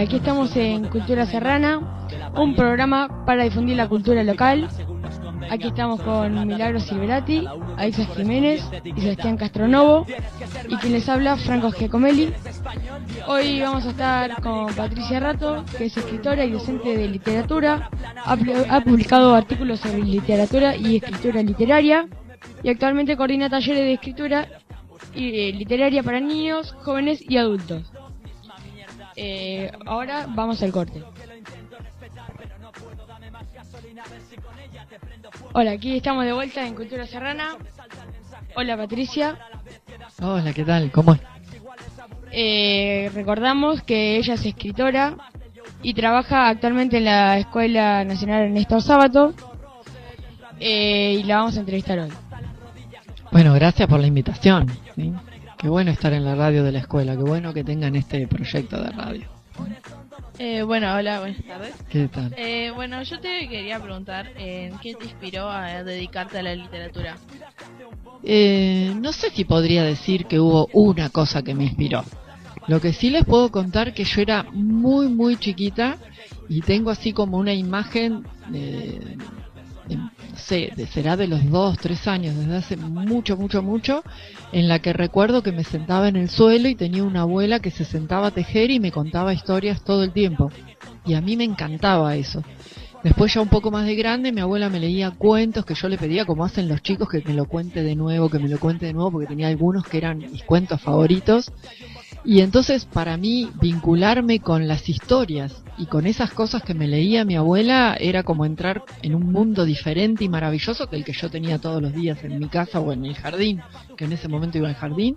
aquí estamos en Cultura Serrana, un programa para difundir la cultura local. Aquí estamos con Milagros Silverati, Aixa Jiménez y Sebastián Castronovo, y quien les habla, Franco Giacomelli. Hoy vamos a estar con Patricia Rato, que es escritora y docente de literatura. Ha publicado artículos sobre literatura y escritura literaria, y actualmente coordina talleres de escritura y literaria para niños, jóvenes y adultos. Ahora vamos al corte. Hola, aquí estamos de vuelta en Cultura Serrana. Hola, Patricia. Hola, ¿qué tal? ¿Cómo es? Recordamos que ella es escritora y trabaja actualmente en la Escuela Nacional Néstor Sábato, y la vamos a entrevistar hoy. Bueno, gracias por la invitación, ¿sí? Qué bueno estar en la radio de la escuela, qué bueno que tengan este proyecto de radio. Bueno, hola, buenas tardes. ¿Qué tal? Bueno, yo te quería preguntar, ¿qué te inspiró a dedicarte a la literatura? No sé si podría decir que hubo una cosa que me inspiró. Lo que sí les puedo contar que yo era muy chiquita y tengo así como una imagen no sé, será de los 2, 3 años, desde hace mucho, en la que recuerdo que me sentaba en el suelo y tenía una abuela que se sentaba a tejer y me contaba historias todo el tiempo. Y a mí me encantaba eso. Después ya un poco más de grande, mi abuela me leía cuentos que yo le pedía, como hacen los chicos, que me lo cuente de nuevo, porque tenía algunos que eran mis cuentos favoritos. Y entonces para mí vincularme con las historias y con esas cosas que me leía mi abuela era como entrar en un mundo diferente y maravilloso que el que yo tenía todos los días en mi casa o en el jardín, que en ese momento iba al jardín,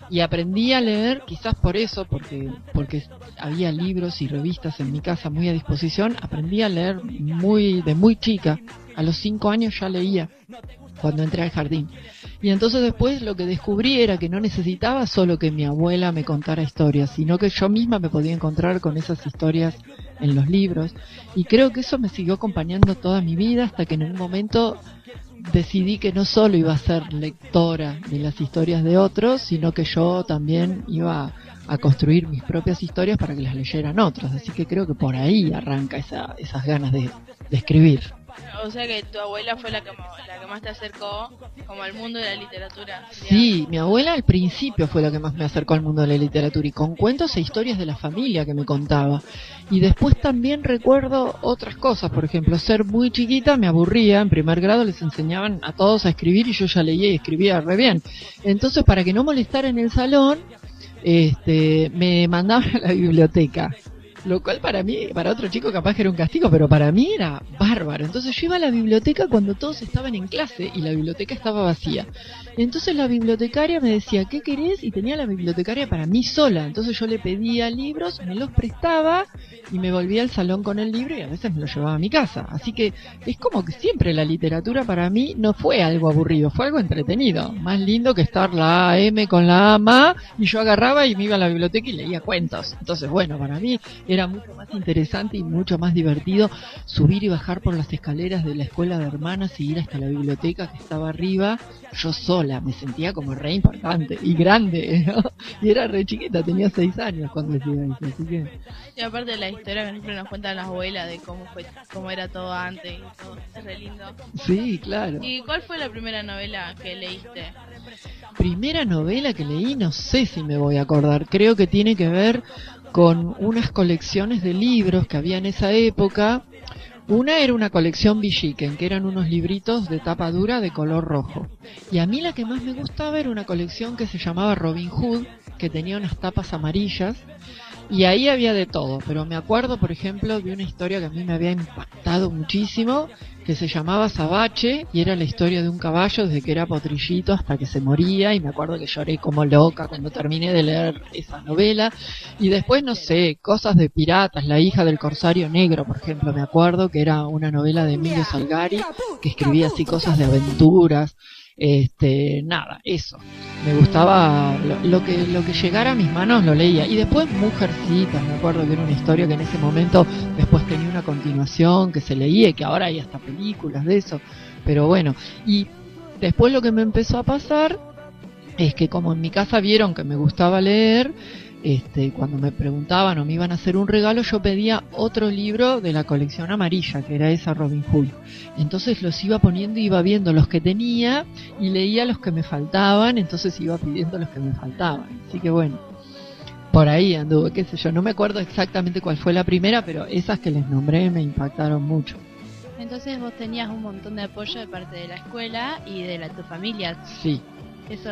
y aprendí a leer, quizás por eso, porque había libros y revistas en mi casa muy a disposición. Aprendí a leer de muy chica. A los 5 años ya leía cuando entré al jardín. Y entonces después lo que descubrí era que no necesitaba solo que mi abuela me contara historias, sino que yo misma me podía encontrar con esas historias en los libros. Y creo que eso me siguió acompañando toda mi vida hasta que en un momento decidí que no solo iba a ser lectora de las historias de otros, sino que yo también iba a construir mis propias historias para que las leyeran otros. Así que creo que por ahí arranca esas ganas de escribir. O sea que tu abuela fue la que más te acercó como al mundo de la literatura. Sí, mi abuela al principio fue la que más me acercó al mundo de la literatura, y con cuentos e historias de la familia que me contaba. Y después también recuerdo otras cosas, por ejemplo, ser muy chiquita me aburría. En primer grado les enseñaban a todos a escribir y yo ya leía y escribía re bien. Entonces, para que no molestara en el salón, me mandaban a la biblioteca. Lo cual para otro chico capaz que era un castigo, pero para mí era bárbaro. Entonces yo iba a la biblioteca cuando todos estaban en clase y la biblioteca estaba vacía. Entonces la bibliotecaria me decía, ¿qué querés? Y tenía la bibliotecaria para mí sola. Entonces yo le pedía libros, me los prestaba y me volvía al salón con el libro y a veces me lo llevaba a mi casa. Así que es como que siempre la literatura para mí no fue algo aburrido, fue algo entretenido. Más lindo que estar la AM con la AMA y yo agarraba y me iba a la biblioteca y leía cuentos. Entonces bueno, para mí era mucho más interesante y mucho más divertido subir y bajar por las escaleras de la escuela de hermanas y ir hasta la biblioteca que estaba arriba, yo sola. Me sentía como re importante y grande, ¿no? Y era re chiquita, tenía 6 años cuando hacía eso, así que... Y aparte de la historia que siempre nos cuentan las abuelas de cómo era todo antes y todo, es re lindo. Sí, claro. ¿Y cuál fue la primera novela que leíste? Primera novela que leí, no sé si me voy a acordar, creo que tiene que ver con unas colecciones de libros que había en esa época. Una era una colección Villiquen, que eran unos libritos de tapa dura de color rojo. Y a mí la que más me gustaba era una colección que se llamaba Robin Hood, que tenía unas tapas amarillas. Y ahí había de todo, pero me acuerdo, por ejemplo, de una historia que a mí me había impactado muchísimo, que se llamaba Sabache, y era la historia de un caballo desde que era potrillito hasta que se moría, y me acuerdo que lloré como loca cuando terminé de leer esa novela. Y después, no sé, cosas de piratas, La hija del corsario negro, por ejemplo, me acuerdo que era una novela de Emilio Salgari, que escribía así cosas de aventuras. Nada, eso. Me gustaba lo que llegara a mis manos lo leía. Y después Mujercitas, me acuerdo que era una historia que en ese momento después tenía una continuación que se leía y que ahora hay hasta películas de eso. Pero bueno, y después lo que me empezó a pasar es que como en mi casa vieron que me gustaba leer, cuando me preguntaban o me iban a hacer un regalo, yo pedía otro libro de la colección amarilla, que era esa Robin Hood. Entonces los iba poniendo, iba viendo los que tenía y leía los que me faltaban, entonces iba pidiendo los que me faltaban. Así que bueno, por ahí anduve, qué sé yo, no me acuerdo exactamente cuál fue la primera, pero esas que les nombré me impactaron mucho. Entonces vos tenías un montón de apoyo de parte de la escuela y de tu familia. Sí. Eso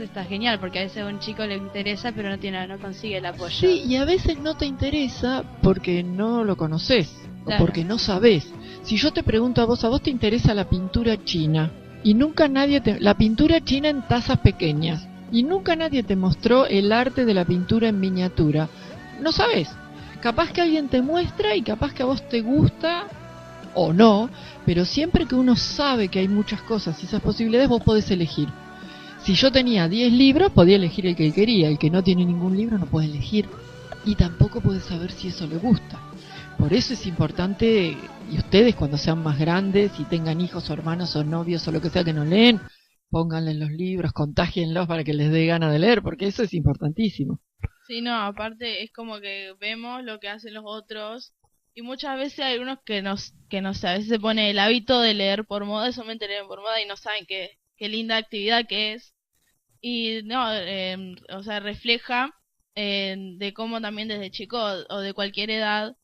está genial, porque a veces a un chico le interesa, pero no consigue el apoyo. Sí, y a veces no te interesa porque no lo conoces, claro, o porque no sabés. Si yo te pregunto a vos te interesa la pintura china, y nunca la pintura china en tazas pequeñas, y nunca nadie te mostró el arte de la pintura en miniatura, no sabés. Capaz que alguien te muestra y capaz que a vos te gusta o no, pero siempre que uno sabe que hay muchas cosas y esas posibilidades, vos podés elegir. Si yo tenía 10 libros, podía elegir el que él quería. El que no tiene ningún libro no puede elegir. Y tampoco puede saber si eso le gusta. Por eso es importante, y ustedes cuando sean más grandes y tengan hijos o hermanos o novios o lo que sea que no leen, pónganle en los libros, contágienlos para que les dé gana de leer, porque eso es importantísimo. Sí, no, aparte es como que vemos lo que hacen los otros y muchas veces hay unos que no sé, a veces se pone el hábito de leer por moda, solamente leen por moda y no saben qué linda actividad que es. Y no, o sea, refleja de cómo también desde chico o de cualquier edad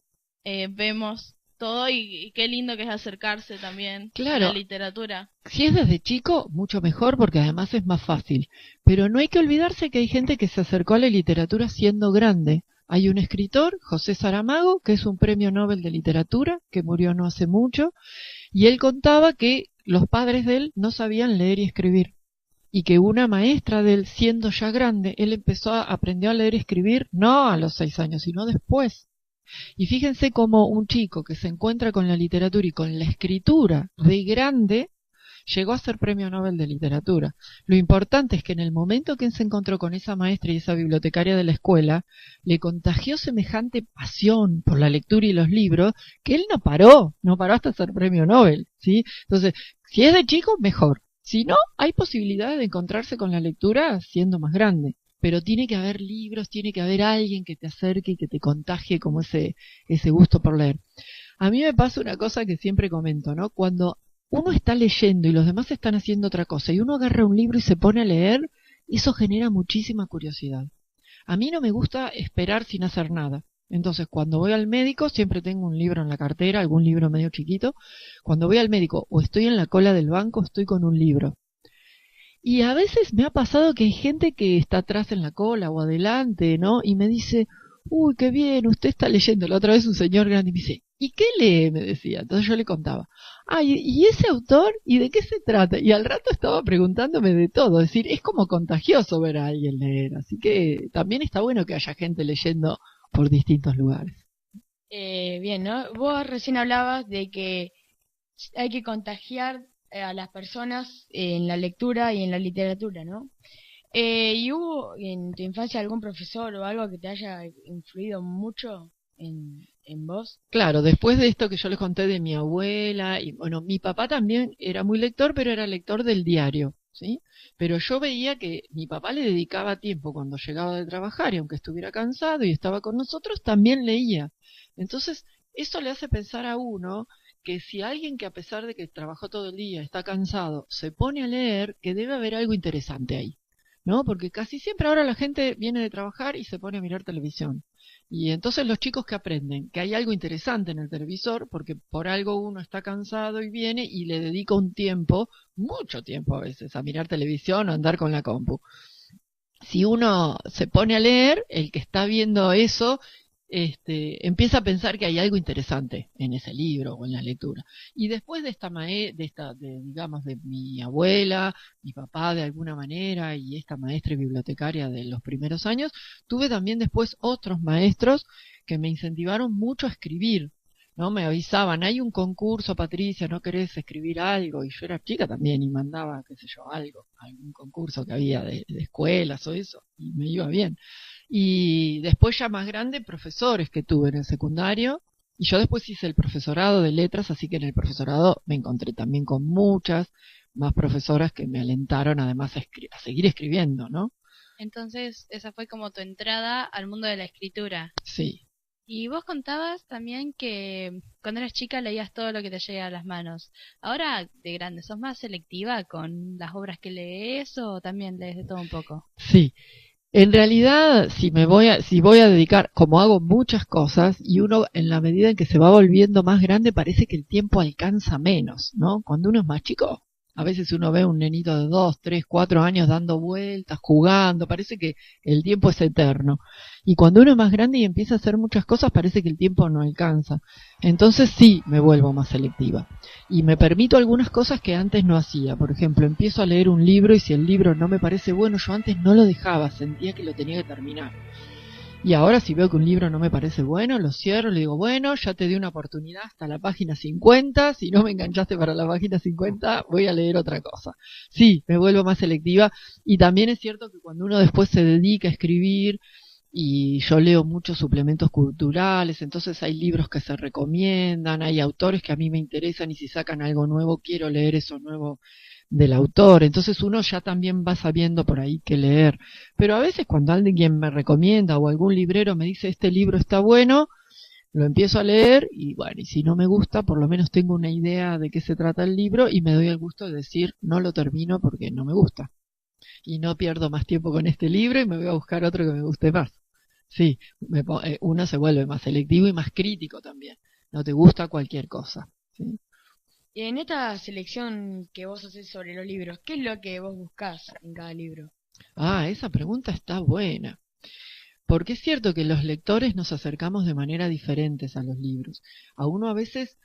vemos todo y qué lindo que es acercarse también a la literatura. Si es desde chico, mucho mejor porque además es más fácil. Pero no hay que olvidarse que hay gente que se acercó a la literatura siendo grande. Hay un escritor, José Saramago, que es un premio Nobel de literatura, que murió no hace mucho, y él contaba que los padres de él no sabían leer y escribir. Y que una maestra de él, siendo ya grande, él aprendió a leer y escribir no a los 6 años, sino después. Y fíjense cómo un chico que se encuentra con la literatura y con la escritura de grande, llegó a ser premio Nobel de literatura. Lo importante es que en el momento que él se encontró con esa maestra y esa bibliotecaria de la escuela, le contagió semejante pasión por la lectura y los libros, que él no paró hasta ser premio Nobel, ¿sí? Entonces, si es de chico, mejor. Si no, hay posibilidades de encontrarse con la lectura siendo más grande. Pero tiene que haber libros, tiene que haber alguien que te acerque y que te contagie como ese gusto por leer. A mí me pasa una cosa que siempre comento, ¿no? Cuando uno está leyendo y los demás están haciendo otra cosa y uno agarra un libro y se pone a leer, eso genera muchísima curiosidad. A mí no me gusta esperar sin hacer nada. Entonces, cuando voy al médico, siempre tengo un libro en la cartera, algún libro medio chiquito. Cuando voy al médico o estoy en la cola del banco, estoy con un libro. Y a veces me ha pasado que hay gente que está atrás en la cola o adelante, ¿no? Y me dice, uy, qué bien, usted está leyendo. La otra vez un señor grande me dice, ¿y qué lee? Me decía. Entonces yo le contaba, ¿y ese autor? ¿Y de qué se trata? Y al rato estaba preguntándome de todo. Es decir, es como contagioso ver a alguien leer. Así que también está bueno que haya gente leyendo por distintos lugares. Bien, ¿no? Vos recién hablabas de que hay que contagiar a las personas en la lectura y en la literatura, ¿no? ¿Y hubo en tu infancia algún profesor o algo que te haya influido mucho en vos? Claro, después de esto que yo les conté de mi abuela, y bueno, mi papá también era muy lector, pero era lector del diario, ¿sí? Pero yo veía que mi papá le dedicaba tiempo cuando llegaba de trabajar y aunque estuviera cansado y estaba con nosotros, también leía. Entonces, eso le hace pensar a uno que si alguien que a pesar de que trabajó todo el día está cansado, se pone a leer, que debe haber algo interesante ahí, ¿no? Porque casi siempre ahora la gente viene de trabajar y se pone a mirar televisión. Y entonces los chicos que aprenden que hay algo interesante en el televisor, porque por algo uno está cansado y viene y le dedica un tiempo, mucho tiempo a veces, a mirar televisión o a andar con la compu. Si uno se pone a leer, el que está viendo eso empieza a pensar que hay algo interesante en ese libro o en la lectura. Y después de digamos, de mi abuela, mi papá de alguna manera y esta maestra y bibliotecaria de los primeros años, tuve también después otros maestros que me incentivaron mucho a escribir, ¿no? Me avisaban, hay un concurso, Patricia, ¿no querés escribir algo? Y yo era chica también y mandaba, qué sé yo, algún concurso que había de escuelas o eso, y me iba bien. Y después ya más grande, profesores que tuve en el secundario, y yo después hice el profesorado de letras, así que en el profesorado me encontré también con muchas más profesoras que me alentaron además a seguir escribiendo, ¿no? Entonces, esa fue como tu entrada al mundo de la escritura. Sí. Y vos contabas también que cuando eras chica leías todo lo que te llega a las manos. Ahora, de grande, ¿sos más selectiva con las obras que lees o también lees de todo un poco? Sí. En realidad, si voy a dedicar, como hago muchas cosas, y uno en la medida en que se va volviendo más grande, parece que el tiempo alcanza menos, ¿no? Cuando uno es más chico, a veces uno ve un nenito de 2, 3, 4 años dando vueltas, jugando, parece que el tiempo es eterno. Y cuando uno es más grande y empieza a hacer muchas cosas, parece que el tiempo no alcanza. Entonces sí, me vuelvo más selectiva. Y me permito algunas cosas que antes no hacía. Por ejemplo, empiezo a leer un libro y si el libro no me parece bueno, yo antes no lo dejaba, sentía que lo tenía que terminar. Y ahora si veo que un libro no me parece bueno, lo cierro, le digo, bueno, ya te di una oportunidad hasta la página 50, si no me enganchaste para la página 50, voy a leer otra cosa. Sí, me vuelvo más selectiva y también es cierto que cuando uno después se dedica a escribir, y yo leo muchos suplementos culturales, entonces hay libros que se recomiendan, hay autores que a mí me interesan y si sacan algo nuevo quiero leer eso nuevo del autor, entonces uno ya también va sabiendo por ahí qué leer. Pero a veces cuando alguien me recomienda o algún librero me dice este libro está bueno, lo empiezo a leer y bueno, y si no me gusta, por lo menos tengo una idea de qué se trata el libro y me doy el gusto de decir no lo termino porque no me gusta. Y no pierdo más tiempo con este libro y me voy a buscar otro que me guste más. Sí, uno se vuelve más selectivo y más crítico también. No te gusta cualquier cosa. ¿Sí? Y en esta selección que vos haces sobre los libros, ¿qué es lo que vos buscás en cada libro? Ah, esa pregunta está buena. Porque es cierto que los lectores nos acercamos de manera diferentes a los libros. A uno a veces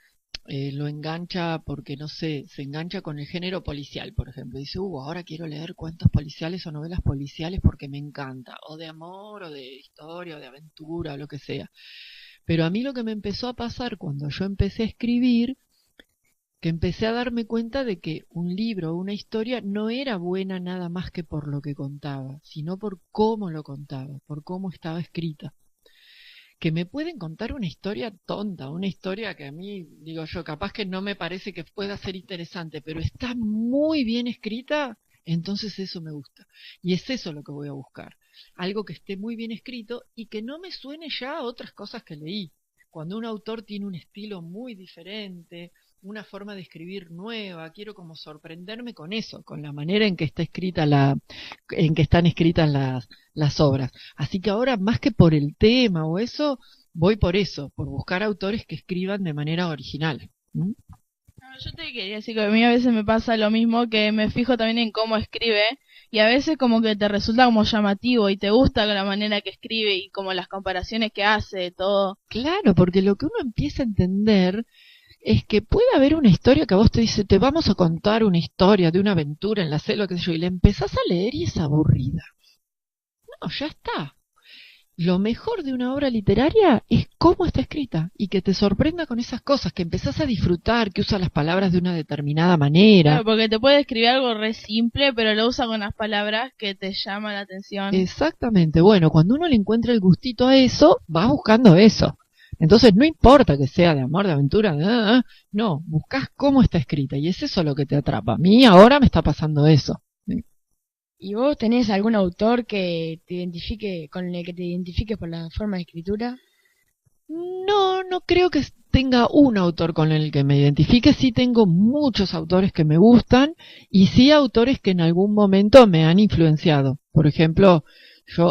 lo engancha porque, no sé, se engancha con el género policial, por ejemplo. Dice, ahora quiero leer cuentos policiales o novelas policiales porque me encanta. O de amor, o de historia, o de aventura, o lo que sea. Pero a mí lo que me empezó a pasar cuando yo empecé a escribir, que empecé a darme cuenta de que un libro o una historia no era buena nada más que por lo que contaba, sino por cómo lo contaba, por cómo estaba escrita. Que me pueden contar una historia tonta, una historia que a mí, digo yo, capaz que no me parece que pueda ser interesante, pero está muy bien escrita, entonces eso me gusta. Y es eso lo que voy a buscar. Algo que esté muy bien escrito y que no me suene ya a otras cosas que leí. Cuando un autor tiene un estilo muy diferente, una forma de escribir nueva, quiero como sorprenderme con eso, con la manera en que está escrita en que están escritas las obras. Así que ahora, más que por el tema o eso, voy por eso, por buscar autores que escriban de manera original. ¿Mm? No, yo te quería decir que a mí a veces me pasa lo mismo, que me fijo también en cómo escribe y a veces como que te resulta como llamativo y te gusta la manera que escribe y como las comparaciones que hace, todo. Claro, porque lo que uno empieza a entender es que puede haber una historia que a vos te dice, te vamos a contar una historia de una aventura en la selva, qué sé yo, y la empezás a leer y es aburrida. No, ya está. Lo mejor de una obra literaria es cómo está escrita y que te sorprenda con esas cosas, que empezás a disfrutar, que usa las palabras de una determinada manera. Claro, porque te puede escribir algo re simple, pero lo usa con las palabras que te llaman la atención. Exactamente. Bueno, cuando uno le encuentra el gustito a eso, va buscando eso. Entonces no importa que sea de amor, de aventura, no, buscas cómo está escrita y es eso lo que te atrapa. A mí ahora me está pasando eso. ¿Y vos tenés algún autor que te identifique, con el que te identifiques por la forma de escritura? No, no creo que tenga un autor con el que me identifique. Sí tengo muchos autores que me gustan y sí autores que en algún momento me han influenciado. Por ejemplo,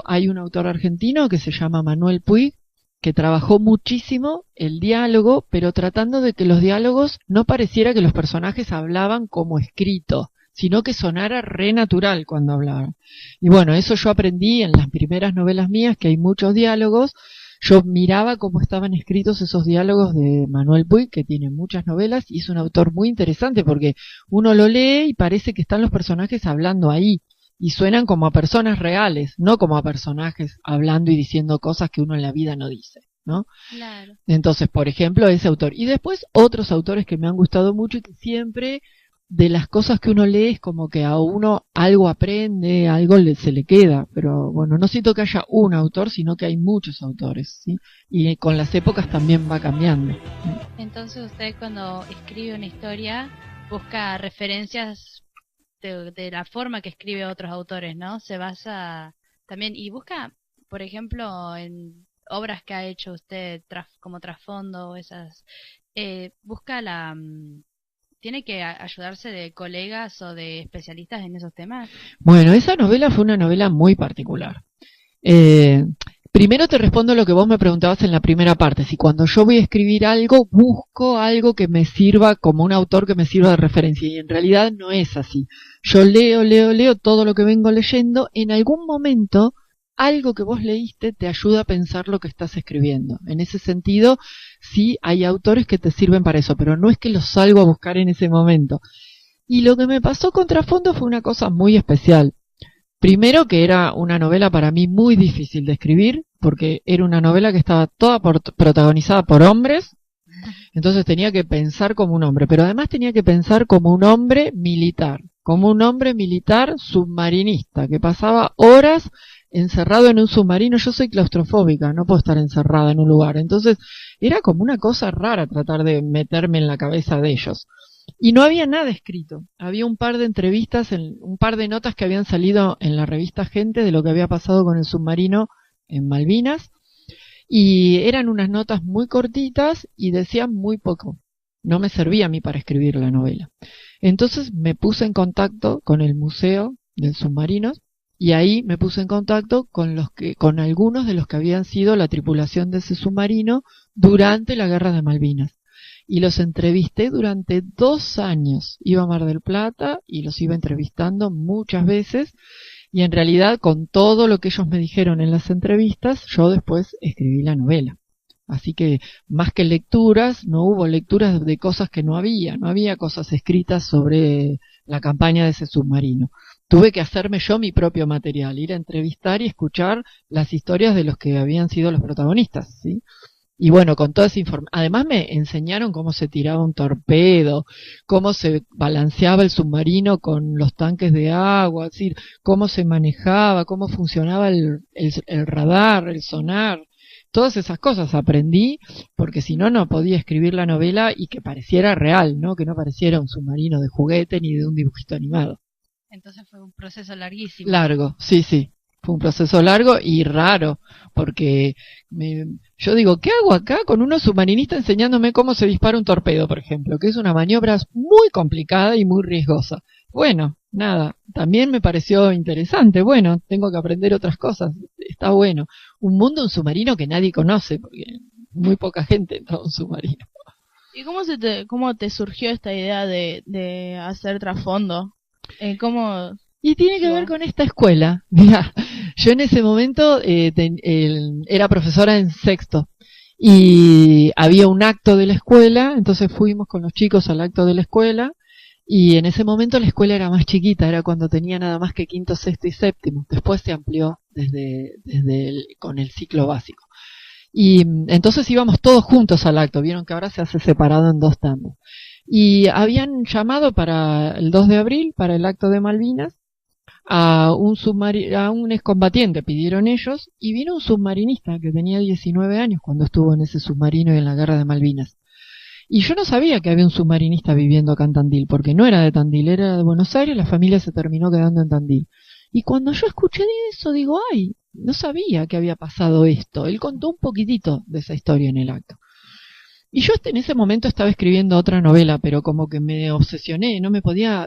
hay un autor argentino que se llama Manuel Puig, que trabajó muchísimo el diálogo, pero tratando de que los diálogos no pareciera que los personajes hablaban como escrito, sino que sonara re natural cuando hablaban. Y bueno, eso yo aprendí en las primeras novelas mías, que hay muchos diálogos. Yo miraba cómo estaban escritos esos diálogos de Manuel Puig, que tiene muchas novelas, y es un autor muy interesante porque uno lo lee y parece que están los personajes hablando ahí, y suenan como a personas reales, no como a personajes hablando y diciendo cosas que uno en la vida no dice, ¿no? Claro. Entonces, por ejemplo, ese autor. Y después otros autores que me han gustado mucho y que siempre de las cosas que uno lee es como que a uno algo aprende, algo se le queda, pero bueno, no siento que haya un autor, sino que hay muchos autores, ¿sí? Y con las épocas también va cambiando. Entonces usted cuando escribe una historia busca referencias de la forma que escribe otros autores, ¿no? Se basa También, y busca, por ejemplo, en obras que ha hecho usted como trasfondo, esas, busca tiene que ayudarse de colegas o de especialistas en esos temas. Bueno, esa novela fue una novela muy particular. Eh, Primero te respondo lo que vos me preguntabas en la primera parte. Si cuando yo voy a escribir algo, busco algo que me sirva como un autor que me sirva de referencia. Y en realidad no es así. Yo leo todo lo que vengo leyendo. En algún momento, algo que vos leíste te ayuda a pensar lo que estás escribiendo. En ese sentido, sí hay autores que te sirven para eso, pero no es que los salgo a buscar en ese momento. Y lo que me pasó con Trasfondo fue una cosa muy especial. Primero que era una novela para mí muy difícil de escribir, porque era una novela que estaba toda protagonizada por hombres, entonces tenía que pensar como un hombre, pero además tenía que pensar como un hombre militar submarinista, que pasaba horas encerrado en un submarino. Yo soy claustrofóbica, no puedo estar encerrada en un lugar, entonces era como una cosa rara tratar de meterme en la cabeza de ellos. Y no había nada escrito. Había un par de entrevistas, un par de notas que habían salido en la revista Gente de lo que había pasado con el submarino en Malvinas. Y eran unas notas muy cortitas y decían muy poco. No me servía a mí para escribir la novela. Entonces me puse en contacto con el Museo del Submarino y ahí me puse en contacto con algunos de los que habían sido la tripulación de ese submarino durante la Guerra de Malvinas. Y los entrevisté durante 2 años. Iba a Mar del Plata y los iba entrevistando muchas veces. Y en realidad, con todo lo que ellos me dijeron en las entrevistas, yo después escribí la novela. Así que, más que lecturas, no hubo lecturas de cosas que no había cosas escritas sobre la campaña de ese submarino. Tuve que hacerme yo mi propio material, ir a entrevistar y escuchar las historias de los que habían sido los protagonistas, ¿sí? Y bueno, con toda esa información, además me enseñaron cómo se tiraba un torpedo, cómo se balanceaba el submarino con los tanques de agua, es decir, cómo se manejaba, cómo funcionaba el radar, el sonar. Todas esas cosas aprendí, porque si no, no podía escribir la novela y que pareciera real, ¿no? Que no pareciera un submarino de juguete ni de un dibujito animado. Entonces fue un proceso larguísimo. Largo, sí. Fue un proceso largo y raro, porque yo digo, ¿qué hago acá con unos submarinistas enseñándome cómo se dispara un torpedo, por ejemplo? Que es una maniobra muy complicada y muy riesgosa. Bueno, nada, también me pareció interesante. Bueno, tengo que aprender otras cosas. Está bueno. Un mundo, un submarino que nadie conoce, porque muy poca gente entra a un submarino. ¿Y cómo te surgió esta idea de hacer trasfondo? ¿Cómo...? Y tiene que ver con esta escuela. Mira, yo en ese momento era profesora en sexto y había un acto de la escuela, entonces fuimos con los chicos al acto de la escuela y en ese momento la escuela era más chiquita, era cuando tenía nada más que quinto, sexto y séptimo. Después se amplió con el ciclo básico. Y entonces íbamos todos juntos al acto, vieron que ahora se hace separado en 2 tandas. Y habían llamado para el 2 de abril, para el acto de Malvinas, a un excombatiente, pidieron ellos, y vino un submarinista que tenía 19 años cuando estuvo en ese submarino y en la guerra de Malvinas. Y yo no sabía que había un submarinista viviendo acá en Tandil, porque no era de Tandil, era de Buenos Aires, la familia se terminó quedando en Tandil. Y cuando yo escuché de eso, digo, ay, no sabía que había pasado esto. Él contó un poquitito de esa historia en el acto. Y yo en ese momento estaba escribiendo otra novela, pero como que me obsesioné,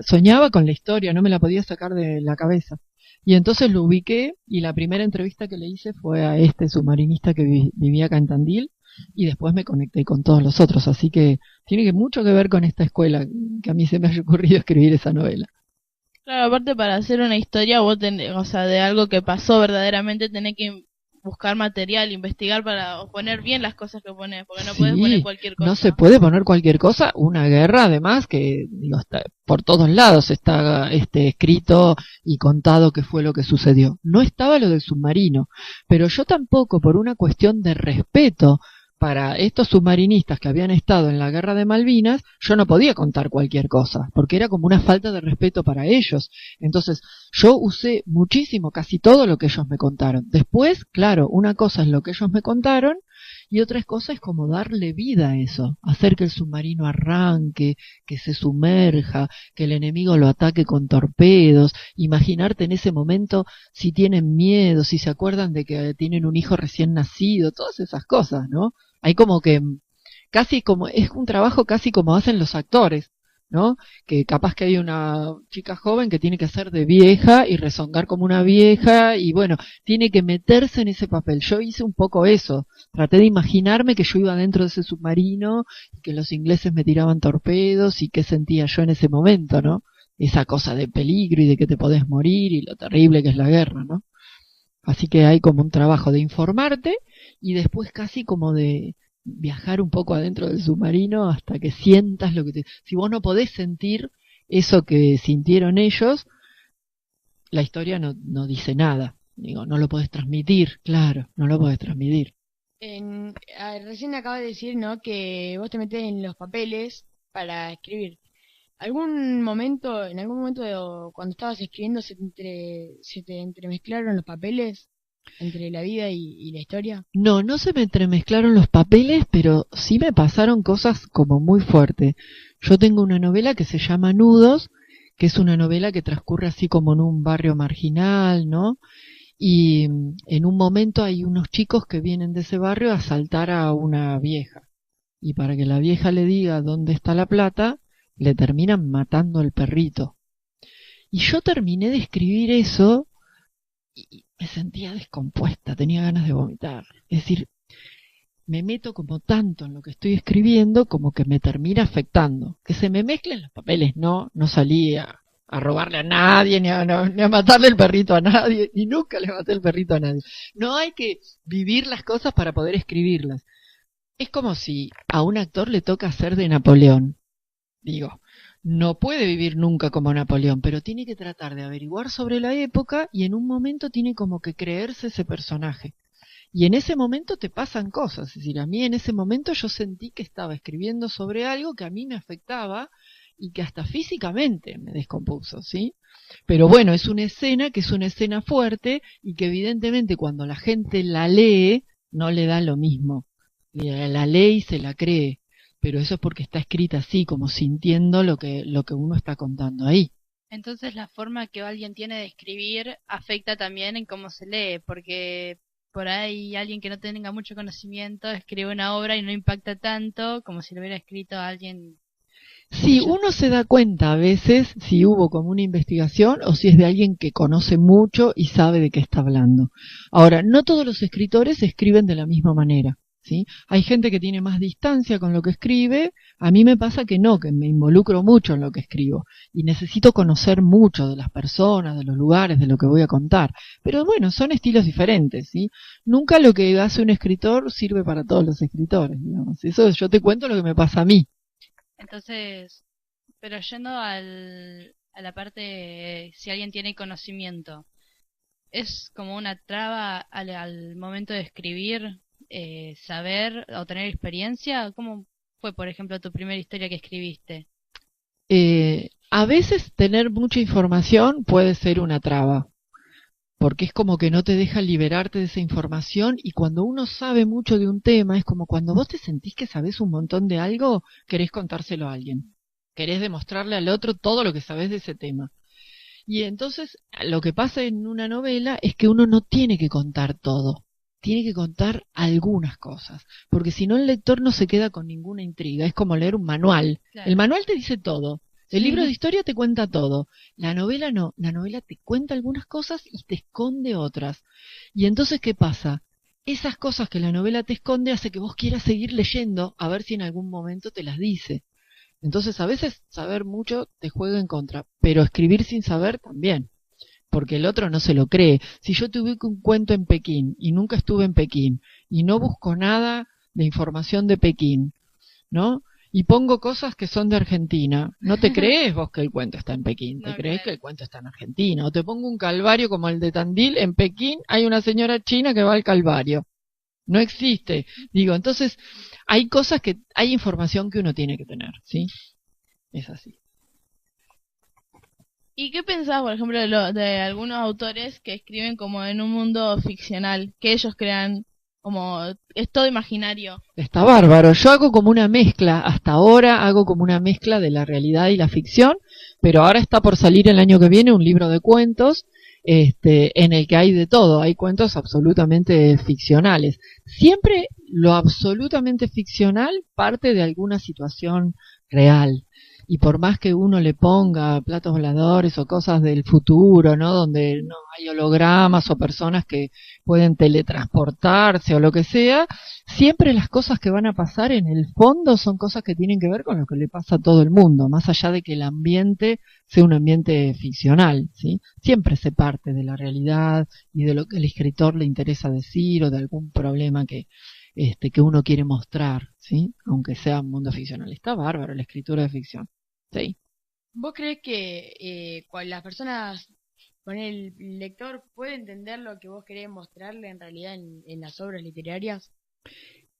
soñaba con la historia, no me la podía sacar de la cabeza. Y entonces lo ubiqué y la primera entrevista que le hice fue a este submarinista que vivía acá en Tandil y después me conecté con todos los otros, así que tiene mucho que ver con esta escuela que a mí se me haya ocurrido escribir esa novela. Claro, aparte para hacer una historia, vos de algo que pasó verdaderamente, tenés que buscar material, investigar para poner bien las cosas que pones, porque no puedes poner cualquier cosa. No se puede poner cualquier cosa, una guerra además que está por todos lados está escrito y contado qué fue lo que sucedió. No estaba lo del submarino, pero yo tampoco, por una cuestión de respeto para estos submarinistas que habían estado en la guerra de Malvinas, yo no podía contar cualquier cosa, porque era como una falta de respeto para ellos. Entonces, yo usé muchísimo, casi todo lo que ellos me contaron. Después, claro, una cosa es lo que ellos me contaron y otra cosa es como darle vida a eso, hacer que el submarino arranque, que se sumerja, que el enemigo lo ataque con torpedos, imaginarte en ese momento si tienen miedo, si se acuerdan de que tienen un hijo recién nacido, todas esas cosas, ¿no? Hay como que casi como, es un trabajo casi como hacen los actores, ¿no? Que capaz que hay una chica joven que tiene que hacer de vieja y rezongar como una vieja y bueno, tiene que meterse en ese papel. Yo hice un poco eso, traté de imaginarme que yo iba dentro de ese submarino y que los ingleses me tiraban torpedos y qué sentía yo en ese momento, ¿no? Esa cosa de peligro y de que te podés morir y lo terrible que es la guerra, ¿no? Así que hay como un trabajo de informarte y después casi como de viajar un poco adentro del submarino hasta que sientas lo que te... Si vos no podés sentir eso que sintieron ellos, la historia no dice nada. Digo, no lo podés transmitir, claro, no lo podés transmitir. Recién acabas de decir, ¿no?, que vos te metés en los papeles para escribir. En algún momento cuando estabas escribiendo se te entremezclaron los papeles entre la vida y la historia? No se me entremezclaron los papeles, pero sí me pasaron cosas como muy fuertes. Yo tengo una novela que se llama Nudos, que es una novela que transcurre así como en un barrio marginal, ¿no? Y en un momento hay unos chicos que vienen de ese barrio a asaltar a una vieja. Y para que la vieja le diga dónde está la plata, le terminan matando al perrito. Y yo terminé de escribir eso y me sentía descompuesta, tenía ganas de vomitar. Es decir, me meto como tanto en lo que estoy escribiendo como que me termina afectando. Que se me mezclen los papeles, no salí a robarle a nadie, ni a matarle el perrito a nadie, y nunca le maté el perrito a nadie. No hay que vivir las cosas para poder escribirlas. Es como si a un actor le toca hacer de Napoleón. Digo, no puede vivir nunca como Napoleón, pero tiene que tratar de averiguar sobre la época y en un momento tiene como que creerse ese personaje. Y en ese momento te pasan cosas, es decir, a mí en ese momento yo sentí que estaba escribiendo sobre algo que a mí me afectaba y que hasta físicamente me descompuso, ¿sí? Pero bueno, es una escena que es una escena fuerte y que evidentemente cuando la gente la lee no le da lo mismo. La lee y se la cree, pero eso es porque está escrita así, como sintiendo lo que uno está contando ahí. Entonces la forma que alguien tiene de escribir afecta también en cómo se lee, porque por ahí alguien que no tenga mucho conocimiento escribe una obra y no impacta tanto como si lo hubiera escrito alguien. Sí, uno se da cuenta a veces si hubo como una investigación o si es de alguien que conoce mucho y sabe de qué está hablando. Ahora, no todos los escritores escriben de la misma manera, ¿sí? Hay gente que tiene más distancia con lo que escribe. A mí me pasa que no, que me involucro mucho en lo que escribo y necesito conocer mucho de las personas, de los lugares, de lo que voy a contar. Pero bueno, son estilos diferentes, ¿sí? Nunca lo que hace un escritor sirve para todos los escritores, digamos. Eso yo te cuento lo que me pasa a mí. Entonces, pero yendo a la parte, si alguien tiene conocimiento, ¿es como una traba al momento de escribir, saber o tener experiencia? ¿Cómo fue, por ejemplo, tu primera historia que escribiste? A veces tener mucha información puede ser una traba, porque es como que no te deja liberarte de esa información y cuando uno sabe mucho de un tema, es como cuando vos te sentís que sabés un montón de algo, querés contárselo a alguien, querés demostrarle al otro todo lo que sabés de ese tema. Y entonces lo que pasa en una novela es que uno no tiene que contar todo, tiene que contar algunas cosas, porque si no el lector no se queda con ninguna intriga, es como leer un manual. Claro. El manual te dice todo. El Sí. libro de historia te cuenta todo. La novela no. La novela te cuenta algunas cosas y te esconde otras. Y entonces, ¿qué pasa? Esas cosas que la novela te esconde hace que vos quieras seguir leyendo a ver si en algún momento te las dice. Entonces, a veces saber mucho te juega en contra, pero escribir sin saber también, porque el otro no se lo cree. Si yo te ubico un cuento en Pekín y nunca estuve en Pekín y no busco nada de información de Pekín, ¿no? Y pongo cosas que son de Argentina. ¿No te crees vos que el cuento está en Pekín? Te No, crees claro. que el cuento está en Argentina. O te pongo un calvario como el de Tandil. En Pekín hay una señora china que va al calvario. No existe. Digo, entonces hay cosas hay información que uno tiene que tener, ¿sí? Es así. ¿Y qué pensás, por ejemplo, de algunos autores que escriben como en un mundo ficcional, que ellos crean como es todo imaginario. Está bárbaro. Yo hago como una mezcla, hasta ahora hago como una mezcla de la realidad y la ficción, pero ahora está por salir el año que viene un libro de cuentos, en el que hay de todo, hay cuentos absolutamente ficcionales. Siempre lo absolutamente ficcional parte de alguna situación real. Y por más que uno le ponga platos voladores o cosas del futuro, ¿no? Donde no hay hologramas o personas que pueden teletransportarse o lo que sea, siempre las cosas que van a pasar en el fondo son cosas que tienen que ver con lo que le pasa a todo el mundo, más allá de que el ambiente sea un ambiente ficcional, ¿sí? Siempre se parte de la realidad y de lo que el escritor le interesa decir o de algún problema que uno quiere mostrar, ¿sí? Aunque sea un mundo ficcional. Está bárbaro la escritura de ficción. Sí. ¿Vos crees que las personas, con el lector, puede entender lo que vos querés mostrarle en realidad en las obras literarias?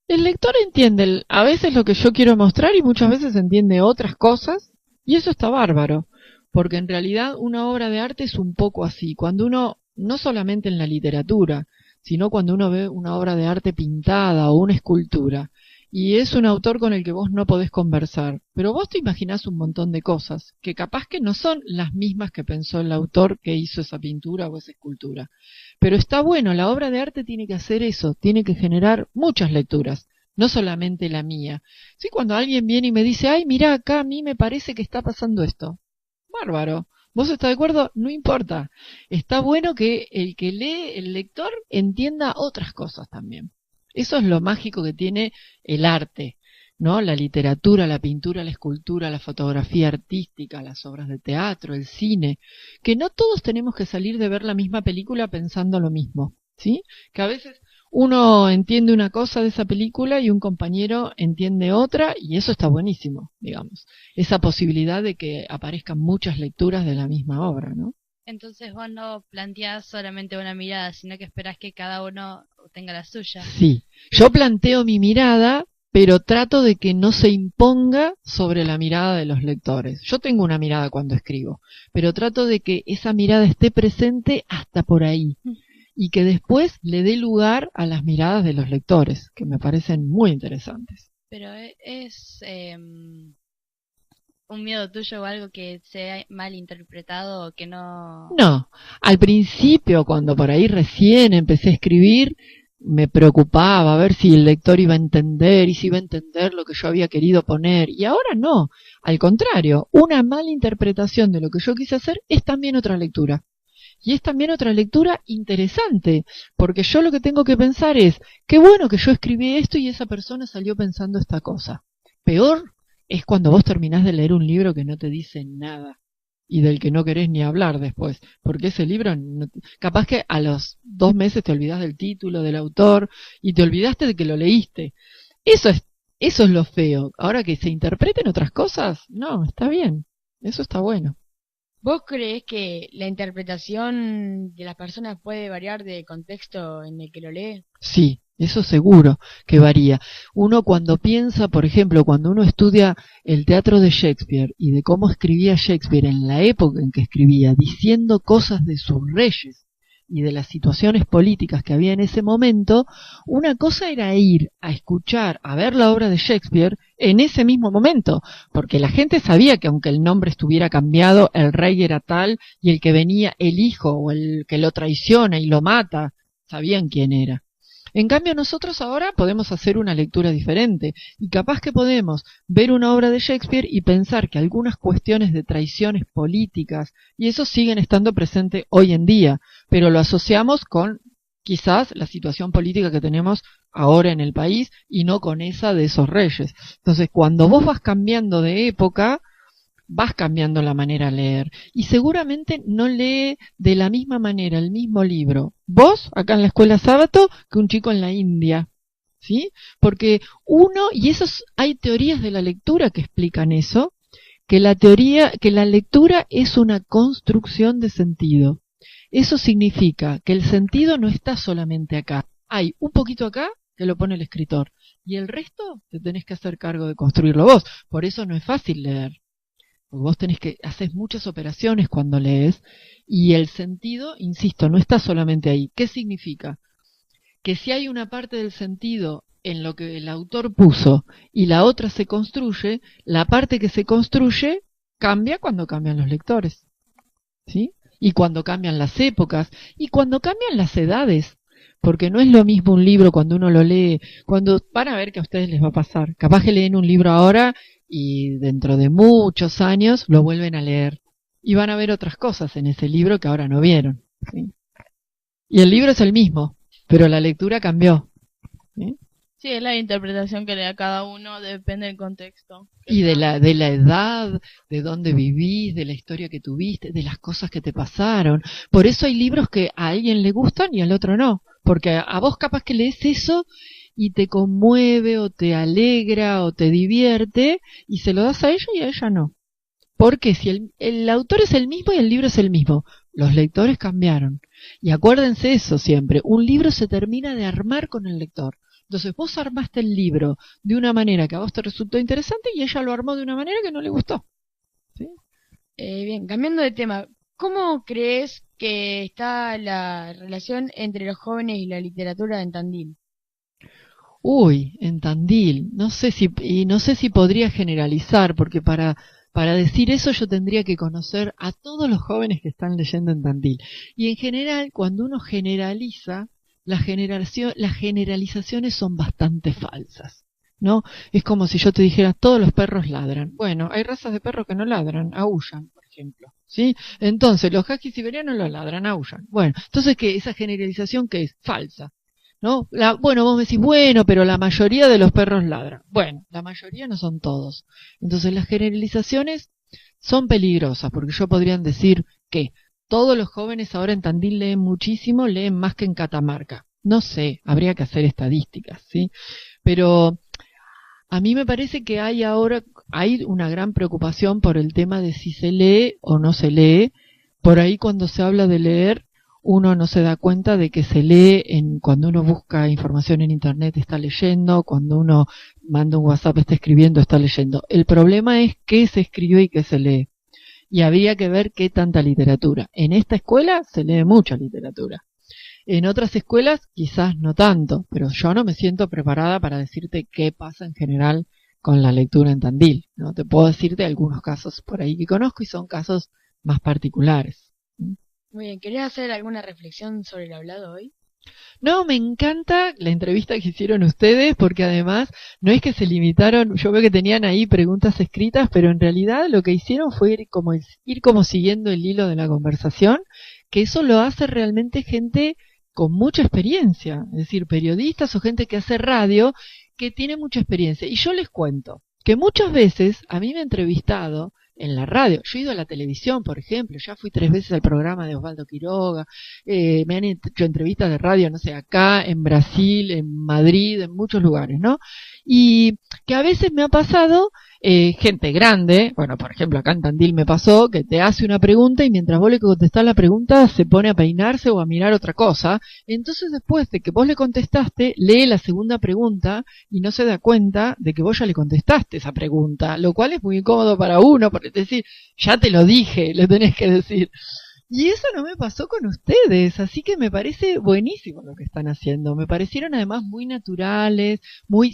El lector entiende a veces lo que yo quiero mostrar y muchas veces entiende otras cosas, y eso está bárbaro, porque en realidad una obra de arte es un poco así. Cuando uno, no solamente en la literatura, sino cuando uno ve una obra de arte pintada o una escultura, y es un autor con el que vos no podés conversar, pero vos te imaginás un montón de cosas, que capaz que no son las mismas que pensó el autor que hizo esa pintura o esa escultura. Pero está bueno, la obra de arte tiene que hacer eso, tiene que generar muchas lecturas, no solamente la mía. Sí, cuando alguien viene y me dice, ay, mira acá, a mí me parece que está pasando esto. Bárbaro. ¿Vos estás de acuerdo? No importa. Está bueno que el que lee, el lector, entienda otras cosas también. Eso es lo mágico que tiene el arte, ¿no? La literatura, la pintura, la escultura, la fotografía artística, las obras de teatro, el cine, que no todos tenemos que salir de ver la misma película pensando lo mismo, ¿sí? Que a veces uno entiende una cosa de esa película y un compañero entiende otra, y eso está buenísimo, digamos. Esa posibilidad de que aparezcan muchas lecturas de la misma obra, ¿no? Entonces vos no planteás solamente una mirada, sino que esperás que cada uno tenga la suya. Sí, yo planteo mi mirada, pero trato de que no se imponga sobre la mirada de los lectores. Yo tengo una mirada cuando escribo, pero trato de que esa mirada esté presente hasta por ahí y que después le dé lugar a las miradas de los lectores, que me parecen muy interesantes. Pero es un miedo tuyo o algo que sea mal interpretado o que no... No, al principio, cuando por ahí recién empecé a escribir, me preocupaba a ver si el lector iba a entender y si iba a entender lo que yo había querido poner. Y ahora no, al contrario, una mala interpretación de lo que yo quise hacer es también otra lectura. Y es también otra lectura interesante, porque yo lo que tengo que pensar es, qué bueno que yo escribí esto y esa persona salió pensando esta cosa. Peor es cuando vos terminás de leer un libro que no te dice nada y del que no querés ni hablar después, porque ese libro, capaz que a los 2 meses te olvidás del título, del autor, y te olvidaste de que lo leíste. Eso es lo feo. Ahora que se interpreten otras cosas, no, está bien, eso está bueno. ¿Vos creés que la interpretación de las personas puede variar de contexto en el que lo lee? Sí, eso seguro que varía. Uno cuando piensa, por ejemplo, cuando uno estudia el teatro de Shakespeare y de cómo escribía Shakespeare en la época en que escribía, diciendo cosas de sus reyes y de las situaciones políticas que había en ese momento, una cosa era ir a escuchar, a ver la obra de Shakespeare en ese mismo momento, porque la gente sabía que aunque el nombre estuviera cambiado, el rey era tal y el que venía, el hijo o el que lo traiciona y lo mata, sabían quién era. En cambio nosotros ahora podemos hacer una lectura diferente y capaz que podemos ver una obra de Shakespeare y pensar que algunas cuestiones de traiciones políticas y eso siguen estando presentes hoy en día, pero lo asociamos con quizás la situación política que tenemos ahora en el país y no con esa de esos reyes. Entonces cuando vos vas cambiando de época, vas cambiando la manera de leer y seguramente no lee de la misma manera el mismo libro vos acá en la escuela Sábato que un chico en la India, ¿sí? Porque hay teorías de la lectura que explican eso, que la lectura es una construcción de sentido. Eso significa que el sentido no está solamente acá, hay un poquito acá que lo pone el escritor y el resto te tenés que hacer cargo de construirlo vos. Por eso no es fácil leer. Vos haces muchas operaciones cuando lees y el sentido, insisto, no está solamente ahí. ¿Qué significa? que si hay una parte del sentido en lo que el autor puso y la otra se construye, la parte que se construye cambia cuando cambian los lectores, ¿sí? Y cuando cambian las épocas, y cuando cambian las edades, porque no es lo mismo un libro cuando uno lo lee, cuando van a ver que a ustedes les va a pasar, capaz que leen un libro ahora y dentro de muchos años lo vuelven a leer, y van a ver otras cosas en ese libro que ahora no vieron, ¿sí? Y el libro es el mismo, pero la lectura cambió, ¿sí? Sí, es la interpretación que le da cada uno, depende del contexto. Y de la edad, de dónde vivís, de la historia que tuviste, de las cosas que te pasaron. Por eso hay libros que a alguien le gustan y al otro no. Porque a vos capaz que lees eso y te conmueve o te alegra o te divierte y se lo das a ella y a ella no. Porque si el autor es el mismo y el libro es el mismo, los lectores cambiaron. Y acuérdense eso siempre, un libro se termina de armar con el lector. Entonces vos armaste el libro de una manera que a vos te resultó interesante y ella lo armó de una manera que no le gustó, ¿sí? Bien, cambiando de tema, ¿cómo crees que está la relación entre los jóvenes y la literatura en Tandil? Uy, en Tandil, no sé si podría generalizar, porque para decir eso yo tendría que conocer a todos los jóvenes que están leyendo en Tandil. Y en general, cuando uno generaliza, las generalizaciones son bastante falsas, ¿no? Es como si yo te dijera, todos los perros ladran. Bueno, hay razas de perros que no ladran, aúllan, por ejemplo, ¿sí? Entonces, los huskies siberianos lo ladran, aúllan. Bueno, entonces, ¿qué? Esa generalización que es falsa, ¿no? Bueno, vos me decís, bueno, pero la mayoría de los perros ladran. Bueno, la mayoría no son todos. Entonces, las generalizaciones son peligrosas, porque yo podrían decir que todos los jóvenes ahora en Tandil leen muchísimo, leen más que en Catamarca. No sé, habría que hacer estadísticas, ¿sí? Pero a mí me parece que hay una gran preocupación por el tema de si se lee o no se lee. Por ahí cuando se habla de leer, uno no se da cuenta de que se lee cuando uno busca información en internet está leyendo, cuando uno manda un WhatsApp está escribiendo, está leyendo. El problema es qué se escribió y qué se lee. Y habría que ver qué tanta literatura. En esta escuela se lee mucha literatura. En otras escuelas quizás no tanto, pero yo no me siento preparada para decirte qué pasa en general con la lectura en Tandil, ¿no? Te puedo decirte algunos casos por ahí que conozco y son casos más particulares. Muy bien, ¿querías hacer alguna reflexión sobre lo hablado hoy? No, me encanta la entrevista que hicieron ustedes porque además no es que se limitaron, yo veo que tenían ahí preguntas escritas, pero en realidad lo que hicieron fue ir como siguiendo el hilo de la conversación, que eso lo hace realmente gente con mucha experiencia, es decir, periodistas o gente que hace radio que tiene mucha experiencia. Y yo les cuento que muchas veces a mí me han entrevistado en la radio. Yo he ido a la televisión, por ejemplo, ya fui 3 veces al programa de Osvaldo Quiroga, me han hecho entrevistas de radio, no sé, acá, en Brasil, en Madrid, en muchos lugares, ¿no? Y que a veces me ha pasado gente grande, bueno, por ejemplo, acá en Tandil me pasó, que te hace una pregunta y mientras vos le contestás la pregunta se pone a peinarse o a mirar otra cosa. Entonces después de que vos le contestaste, lee la segunda pregunta y no se da cuenta de que vos ya le contestaste esa pregunta, lo cual es muy incómodo para uno, porque es decir, ya te lo dije, le tenés que decir. Y eso no me pasó con ustedes, así que me parece buenísimo lo que están haciendo. Me parecieron además muy naturales,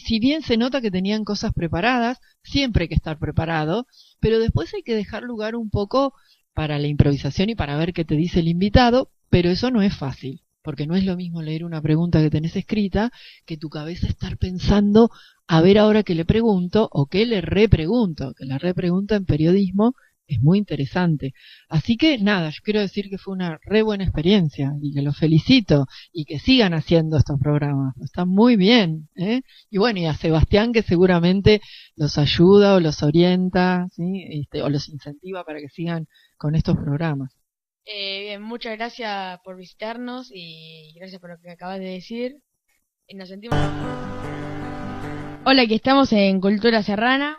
si bien se nota que tenían cosas preparadas, siempre hay que estar preparado, pero después hay que dejar lugar un poco para la improvisación y para ver qué te dice el invitado, pero eso no es fácil, porque no es lo mismo leer una pregunta que tenés escrita que tu cabeza estar pensando a ver ahora qué le pregunto o qué le repregunto, que la repregunta en periodismo es muy interesante. Así que nada, yo quiero decir que fue una re buena experiencia y que los felicito y que sigan haciendo estos programas. Están muy bien, ¿eh? Y bueno, y a Sebastián que seguramente los ayuda o los orienta, ¿sí? O los incentiva para que sigan con estos programas. Bien, muchas gracias por visitarnos y gracias por lo que acabas de decir. Nos sentimos... Hola, aquí estamos en Cultura Serrana.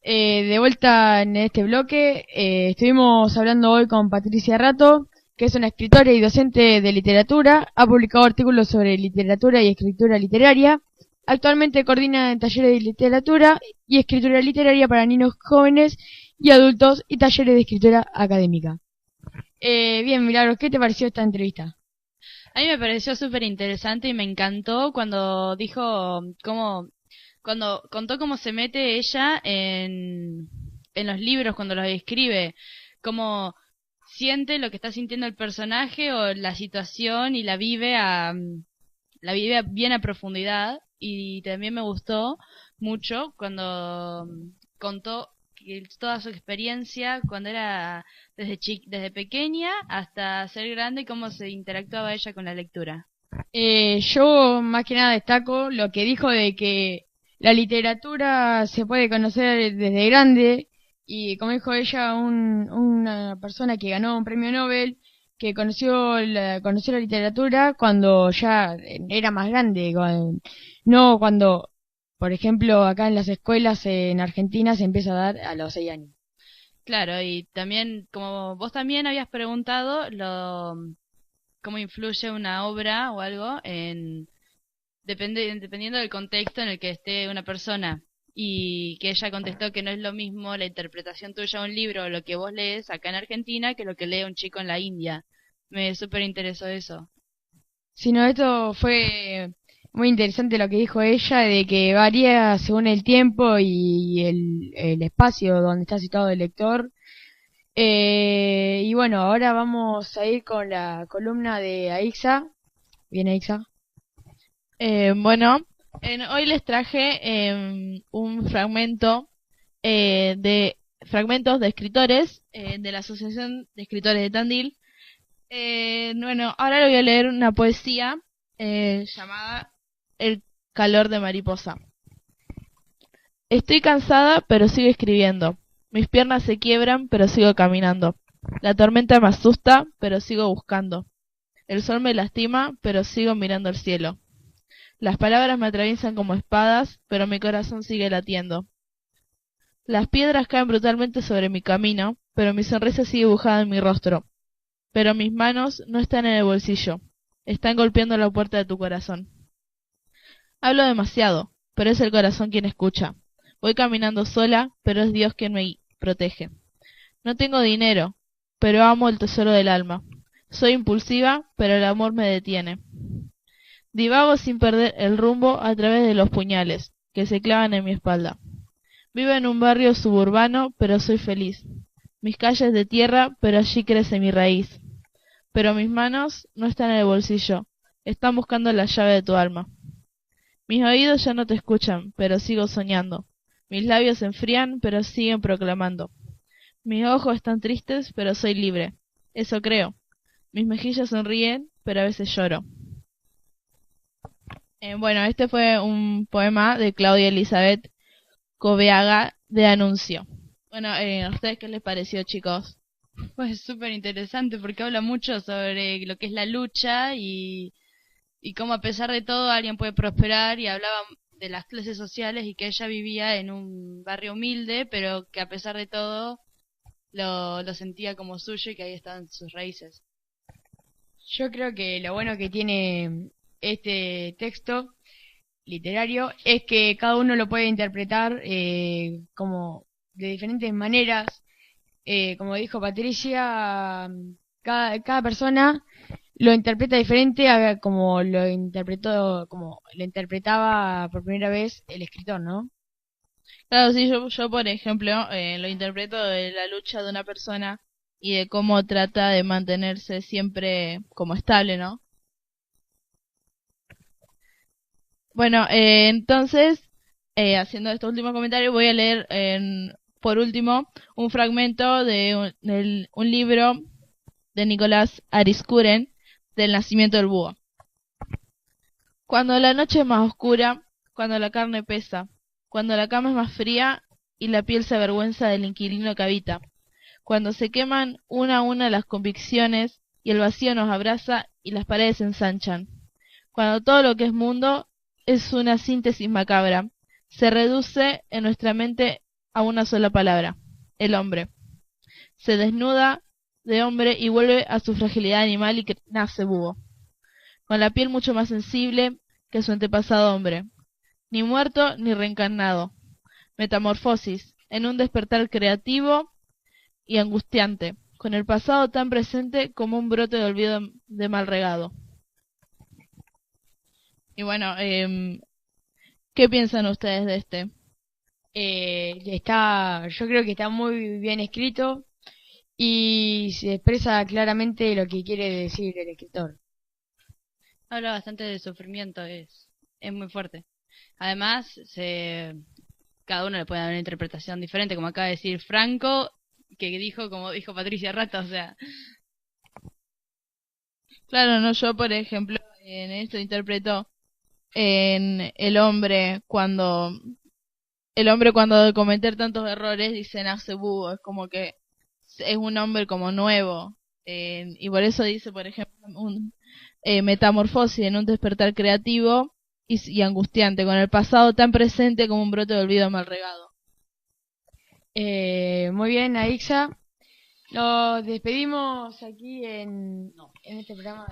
De vuelta en este bloque, estuvimos hablando hoy con Patricia Rato, que es una escritora y docente de literatura, ha publicado artículos sobre literatura y escritura literaria, actualmente coordina talleres de literatura y escritura literaria para niños jóvenes y adultos y talleres de escritura académica. Bien, Milagros, ¿qué te pareció esta entrevista? A mí me pareció súper interesante y me encantó cuando dijo cuando contó cómo se mete ella en los libros, cuando los escribe, cómo siente lo que está sintiendo el personaje o la situación y la vive bien a profundidad. Y también me gustó mucho cuando contó toda su experiencia cuando era desde pequeña hasta ser grande, cómo se interactuaba ella con la lectura. Yo más que nada destaco lo que dijo de que la literatura se puede conocer desde grande y como dijo ella, una persona que ganó un premio Nobel que conoció la literatura cuando ya era más grande, no cuando, por ejemplo, acá en las escuelas en Argentina se empieza a dar a los 6 años. Claro, y también, como vos también habías preguntado, cómo influye una obra o algo dependiendo del contexto en el que esté una persona. Y que ella contestó que no es lo mismo la interpretación tuya de un libro o lo que vos lees acá en Argentina que lo que lee un chico en la India. Me súper interesó eso. Sino esto fue muy interesante lo que dijo ella, de que varía según el tiempo y el espacio donde está situado el lector. Y bueno, ahora vamos a ir con la columna de Aixa. Bien, Aixa. Bueno, hoy les traje un fragmento de fragmentos de escritores de la Asociación de Escritores de Tandil. Bueno, ahora le voy a leer una poesía llamada El calor de mariposa. Estoy cansada, pero sigo escribiendo. Mis piernas se quiebran, pero sigo caminando. La tormenta me asusta, pero sigo buscando. El sol me lastima, pero sigo mirando el cielo. Las palabras me atraviesan como espadas, pero mi corazón sigue latiendo. Las piedras caen brutalmente sobre mi camino, pero mi sonrisa sigue dibujada en mi rostro. Pero mis manos no están en el bolsillo, están golpeando la puerta de tu corazón. Hablo demasiado, pero es el corazón quien escucha. Voy caminando sola, pero es Dios quien me protege. No tengo dinero, pero amo el tesoro del alma. Soy impulsiva, pero el amor me detiene. Divago sin perder el rumbo a través de los puñales que se clavan en mi espalda. Vivo en un barrio suburbano, pero soy feliz. Mis calles de tierra, pero allí crece mi raíz. Pero mis manos no están en el bolsillo, están buscando la llave de tu alma. Mis oídos ya no te escuchan, pero sigo soñando. Mis labios se enfrían, pero siguen proclamando. Mis ojos están tristes, pero soy libre. Eso creo. Mis mejillas sonríen, pero a veces lloro. Bueno, este fue un poema de Claudia Elizabeth Coveaga de Anuncio. Bueno, ¿a ustedes qué les pareció, chicos? Pues súper interesante porque habla mucho sobre lo que es la lucha y cómo a pesar de todo alguien puede prosperar, y hablaba de las clases sociales y que ella vivía en un barrio humilde, pero que a pesar de todo lo sentía como suyo y que ahí estaban sus raíces. Yo creo que lo bueno que tiene este texto literario es que cada uno lo puede interpretar como de diferentes maneras. Como dijo Patricia, cada persona lo interpreta diferente a como como lo interpretaba por primera vez el escritor, ¿no? Claro, sí, yo por ejemplo, lo interpreto de la lucha de una persona y de cómo trata de mantenerse siempre como estable, ¿no? Bueno, entonces, haciendo estos últimos comentarios, voy a leer por último un fragmento de un libro de Nicolás Ariscuren, del nacimiento del búho. Cuando la noche es más oscura, cuando la carne pesa, cuando la cama es más fría y la piel se avergüenza del inquilino que habita, cuando se queman una a una las convicciones y el vacío nos abraza y las paredes se ensanchan, cuando todo lo que es mundo es una síntesis macabra, se reduce en nuestra mente a una sola palabra: el hombre. Se desnuda de hombre y vuelve a su fragilidad animal y nace búho, con la piel mucho más sensible que su antepasado hombre, ni muerto ni reencarnado. Metamorfosis, en un despertar creativo y angustiante, con el pasado tan presente como un brote de olvido de mal regado. Y bueno, ¿qué piensan ustedes de este? Yo creo que está muy bien escrito y se expresa claramente lo que quiere decir el escritor. Habla bastante de sufrimiento, es muy fuerte. Además, cada uno le puede dar una interpretación diferente, como acaba de decir Franco, que dijo, como dijo Patricia Rata, o sea, Claro, no, yo por ejemplo en esto interpreto en el hombre cuando de cometer tantos errores dice nace búho, es como que es un hombre como nuevo, y por eso dice por ejemplo metamorfosis en un despertar creativo y angustiante, con el pasado tan presente como un brote de olvido mal regado. Muy bien, Aixa. Nos despedimos aquí en este programa.